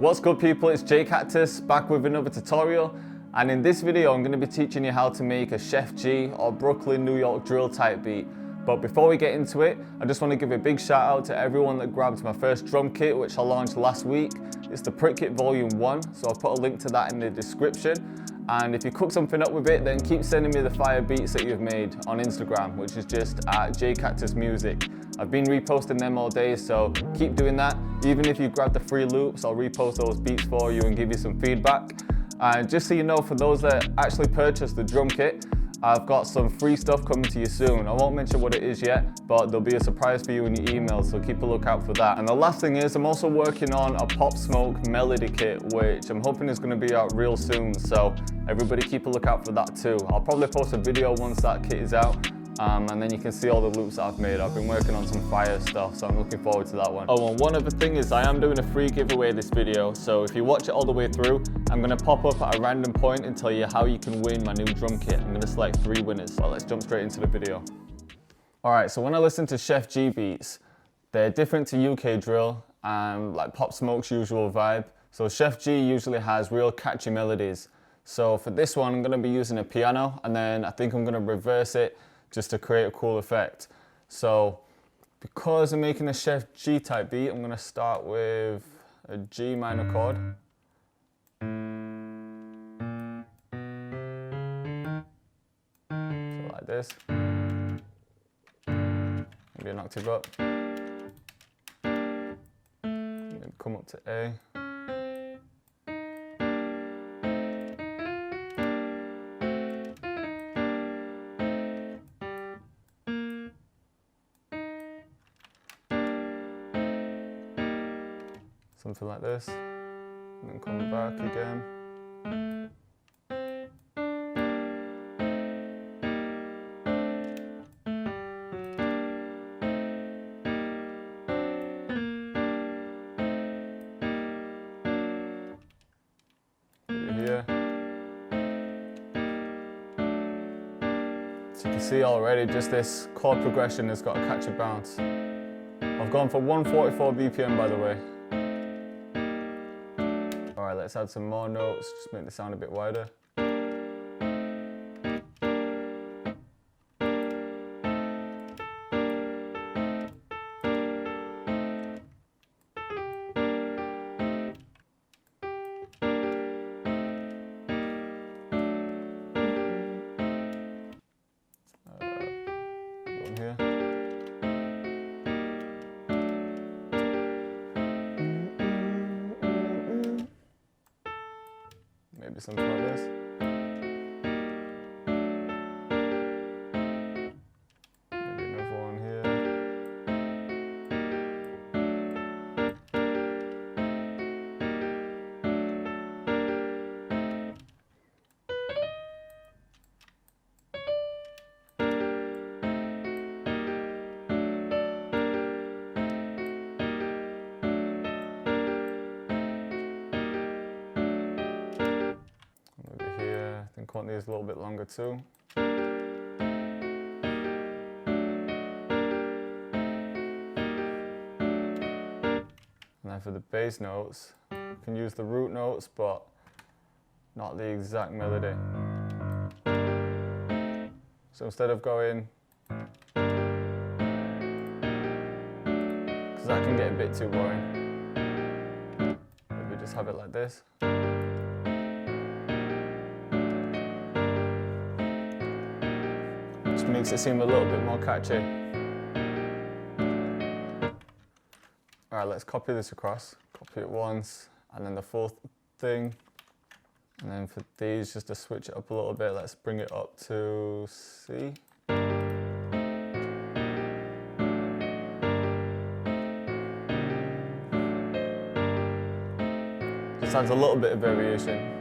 What's good people, it's JayCactus back with another tutorial, and in this video I'm going to be teaching you how to make a Sheff G or Brooklyn, New York drill type beat. But before we get into it, I just want to give a big shout out to everyone that grabbed my first drum kit which I launched last week. It's the Prick Kit Volume 1, so I'll put a link to that in the description. And if you cook something up with it, then keep sending me the fire beats that you've made on Instagram, which is just at JayCactus Music. I've been reposting them all day, so keep doing that. Even if you grab the free loops, I'll repost those beats for you and give you some feedback. And just so you know, for those that actually purchased the drum kit, I've got some free stuff coming to you soon. I won't mention what it is yet, but there'll be a surprise for you in your email, so keep a lookout for that. And the last thing is, I'm also working on a Pop Smoke melody kit, which I'm hoping is going to be out real soon, so everybody keep a lookout for that too. I'll probably post a video once that kit is out. And then you can see all the loops that I've made. I've been working on some fire stuff, so I'm looking forward to that one. Oh, and one other thing is I am doing a free giveaway this video, so if you watch it all the way through, I'm gonna pop up at a random point and tell you how you can win my new drum kit. I'm gonna select 3 winners. Well, let's jump straight into the video. All right, so when I listen to Sheff G beats, they're different to UK drill and like Pop Smoke's usual vibe. So Sheff G usually has real catchy melodies. So for this one, I'm gonna be using a piano, and then I think I'm gonna reverse it just to create a cool effect. So because I'm making a Sheff G type beat, I'm going to start with a G minor chord. So like this. Maybe an octave up. Maybe come up to A. Something like this, and then come back again. Over here. So you can see already just this chord progression has got a catchy bounce. I've gone for 144 BPM by the way. Alright, let's add some more notes, just make the sound a bit wider. One here. Maybe something like this. Maybe another one here. I think I want these a little bit longer too. And then for the bass notes, you can use the root notes, but not the exact melody. So instead of going, because that can get a bit too boring, maybe just have it like this. Which makes it seem a little bit more catchy. Alright, let's copy this across. Copy it once, and then the fourth thing. And then for these, just to switch it up a little bit, let's bring it up to C. Just adds a little bit of variation.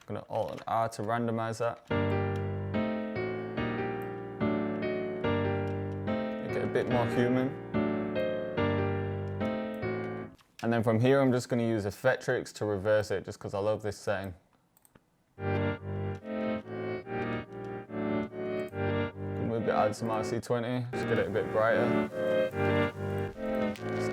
I'm going to Alt and R to randomize that. Make it a bit more human. And then from here I'm just going to use Effectrix to reverse it, just because I love this setting. Can maybe add some RC20, just get it a bit brighter.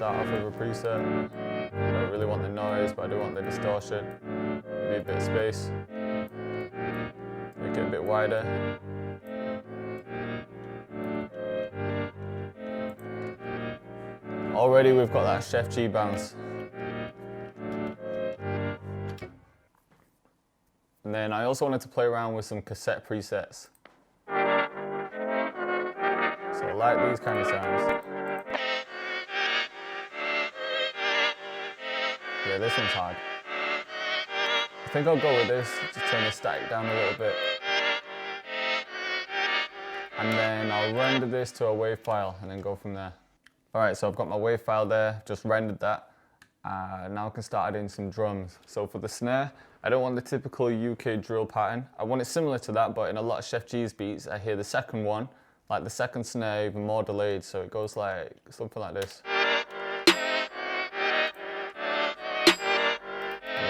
Start off with a preset. I don't really want the noise, but I do want the distortion. Maybe a bit of space. Make it a bit wider. Already we've got that Sheff G bounce. And then I also wanted to play around with some cassette presets. So I like these kind of sounds. Yeah, this one's hard. I think I'll go with this, just turn the static down a little bit. And then I'll render this to a wave file and then go from there. Alright, so I've got my wave file there, just rendered that. Now I can start adding some drums. So for the snare, I don't want the typical UK drill pattern. I want it similar to that, but in a lot of Sheff G's beats, I hear the second one, like the second snare, even more delayed, so it goes like something like this.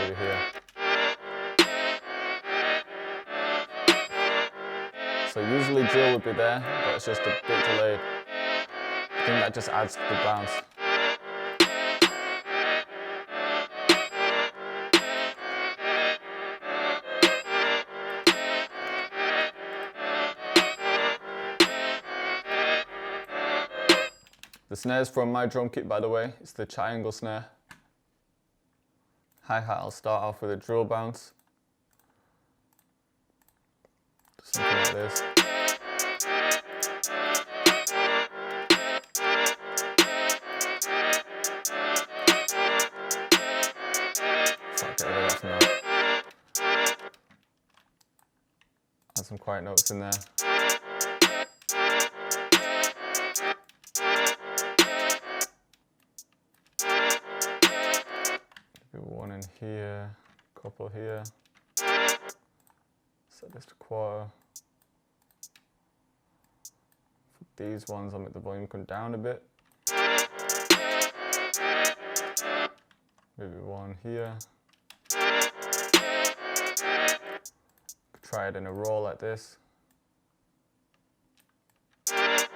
Over here. So usually drill would be there, but it's just a bit delayed. I think that just adds to the bounce. The snare's from my drum kit, by the way. It's the triangle snare. Hi-hat, I'll start off with a drill bounce. Something like this. Add some quiet notes in there. Maybe one in here, a couple here. Set this to quarter. For these ones, I'll make the volume come down a bit. Maybe one here. Could try it in a roll like this. I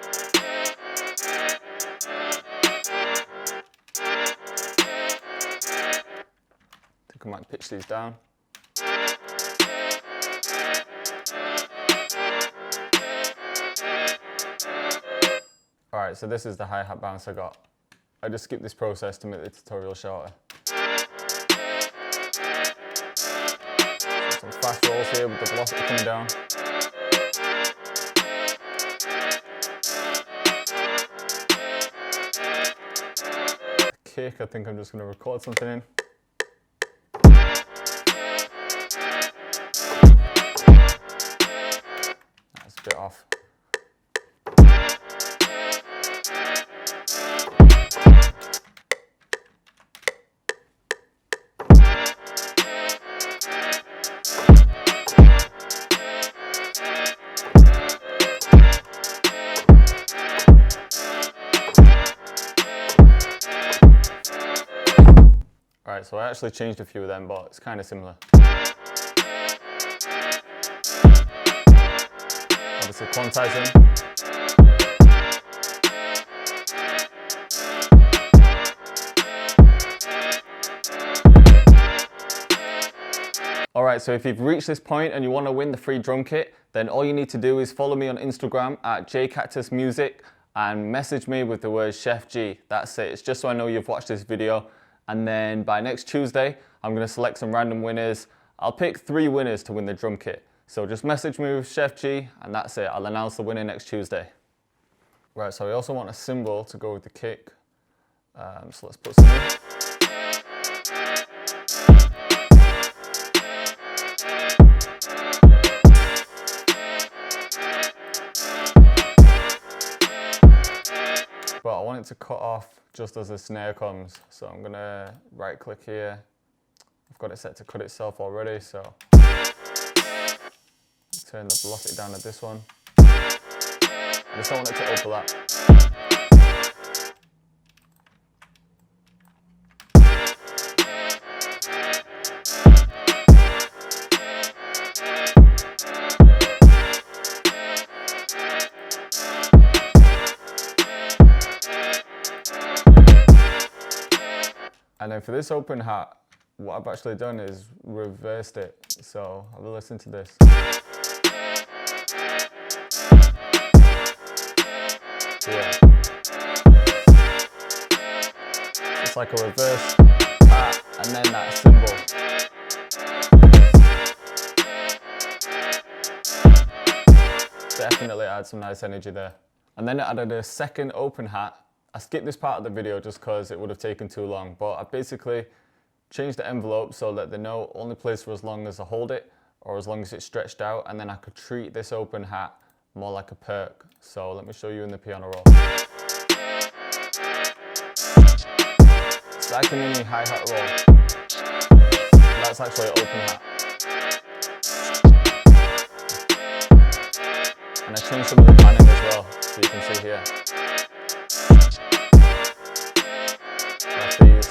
think I might pitch these down. Alright, so this is the hi-hat bounce I got. I just skipped this process to make the tutorial shorter. Some fast rolls here with the velocity coming down. The kick, I think I'm just going to record something in. That's a bit off. Alright, so I actually changed a few of them, but it's kind of similar. Obviously quantizing. Alright, so if you've reached this point and you want to win the free drum kit, then all you need to do is follow me on Instagram at JayCactus Music and message me with the word Sheff G. That's it, it's just so I know you've watched this video. And then by next Tuesday, I'm going to select some random winners. I'll pick 3 winners to win the drum kit. So just message me with Sheff G and that's it. I'll announce the winner next Tuesday. Right, so we also want a cymbal to go with the kick. So let's put some in. But I want it to cut off just as the snare comes. So I'm gonna right click here. I've got it set to cut itself already, so turn the velocity down to this one. I just don't want it to overlap. And then for this open hat, what I've actually done is reversed it. So have a listen to this. Yeah. It's like a reverse hat and then that cymbal. Definitely adds some nice energy there. And then I added a second open hat. I skipped this part of the video just because it would have taken too long, but I basically changed the envelope so that the note only plays for as long as I hold it or as long as it's stretched out, and then I could treat this open hat more like a perk. So let me show you in the piano roll. It's like a mini hi-hat roll. That's actually an open hat. And I changed some of the panning as well, so you can see here. That's these.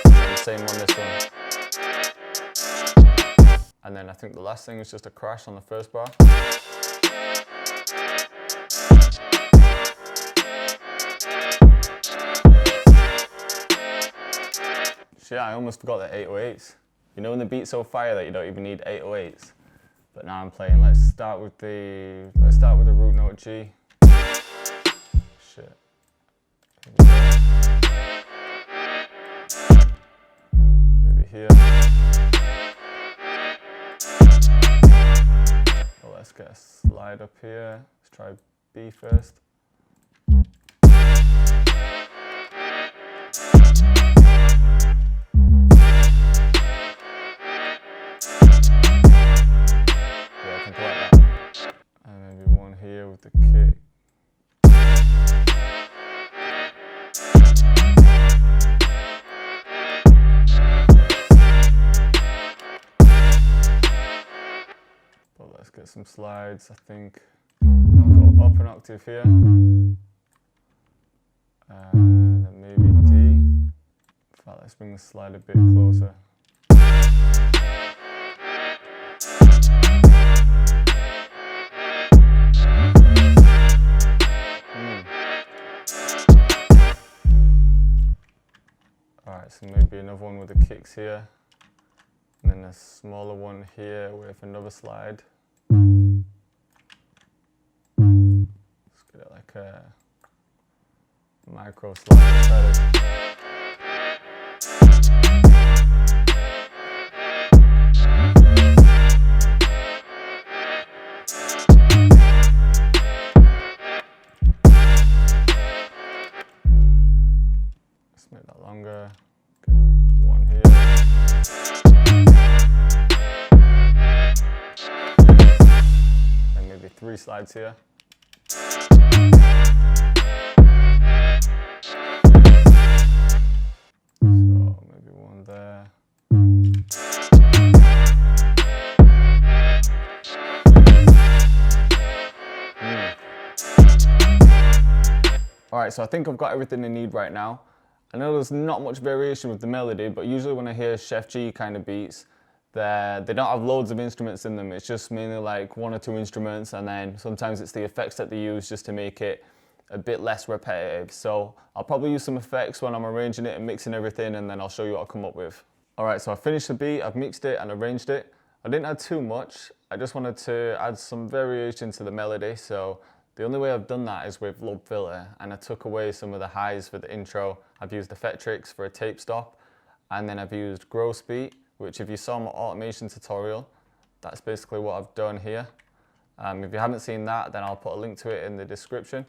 And the same on this one. And then I think the last thing is just a crash on the first bar. So yeah, I almost forgot the 808s. You know when the beat's so fire that you don't even need 808s? But now I'm playing. Let's start with the root note G. Shit. Maybe here. Well, let's get a slide up here. Let's try B first. With the kick. But let's get some slides. I think go up an octave here, and then maybe D. In fact, let's bring the slide a bit closer. So maybe another one with the kicks here, and then a smaller one here with another slide. Let's get it like a micro slide. Let's make that longer. One here. And maybe 3 slides here. So maybe one there. Alright, so I think I've got everything I need right now. I know there's not much variation with the melody, but usually when I hear Sheff G kind of beats, they don't have loads of instruments in them. It's just mainly like 1 or 2 instruments, and then sometimes it's the effects that they use just to make it a bit less repetitive. So I'll probably use some effects when I'm arranging it and mixing everything, and then I'll show you what I come up with. Alright, so I finished the beat, I've mixed it and arranged it. I didn't add too much, I just wanted to add some variation to the melody, so the only way I've done that is with lob filter, and I took away some of the highs for the intro. I've used Effectrix for a tape stop, and then I've used gross beat, which if you saw my automation tutorial, that's basically what I've done here. If you haven't seen that, then I'll put a link to it in the description.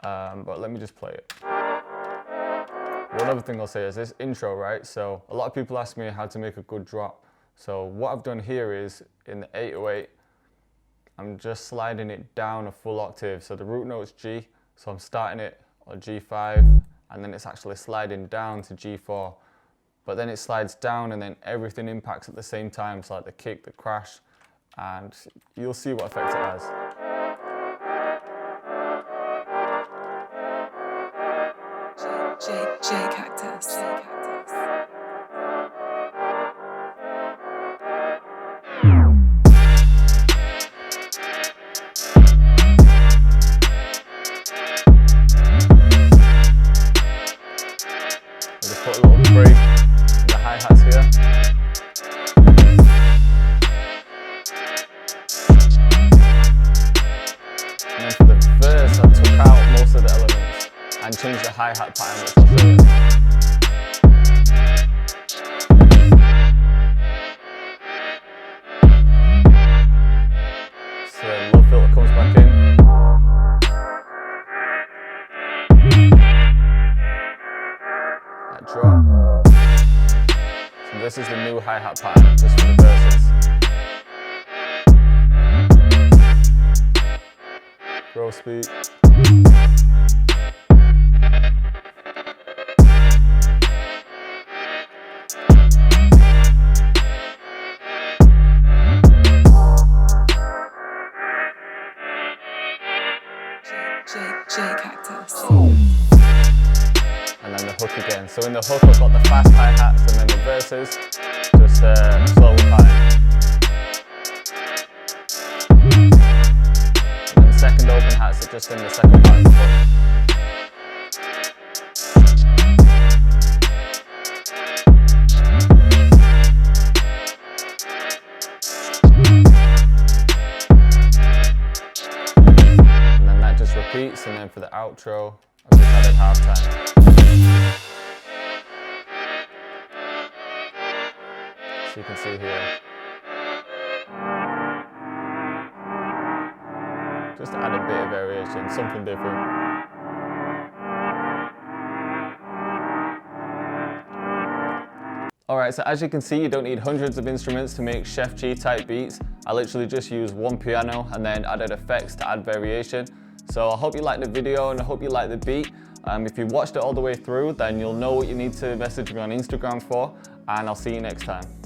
But let me just play it. One other thing I'll say is this intro, right? So a lot of people ask me how to make a good drop. So what I've done here is in the 808, I'm just sliding it down a full octave. So the root note's G, so I'm starting it on G5, and then it's actually sliding down to G4. But then it slides down and then everything impacts at the same time. So like the kick, the crash, and you'll see what effect it has. JayCactus. just put a little break in the hi-hats here. And then for the verse, I took out most of the elements and changed the hi-hat pattern, which I'll show you. So the low filter comes back in. That drop. So this is the new hi-hat pattern, just for the verses. Grow speed. JayCactus. And then the hook again. So in the hook I've got the fast hi-hats, and then the verses just slow pattern. And then the second open hats are just in the second part of the hook. And then that just repeats, and then for the outro I've just added halftime. So you can see here. Just to add a bit of variation, something different. Alright, so as you can see, you don't need hundreds of instruments to make Sheff G type beats. I literally just used one piano and then added effects to add variation. So I hope you liked the video and I hope you liked the beat. If you watched it all the way through, then you'll know what you need to message me on Instagram for, and I'll see you next time.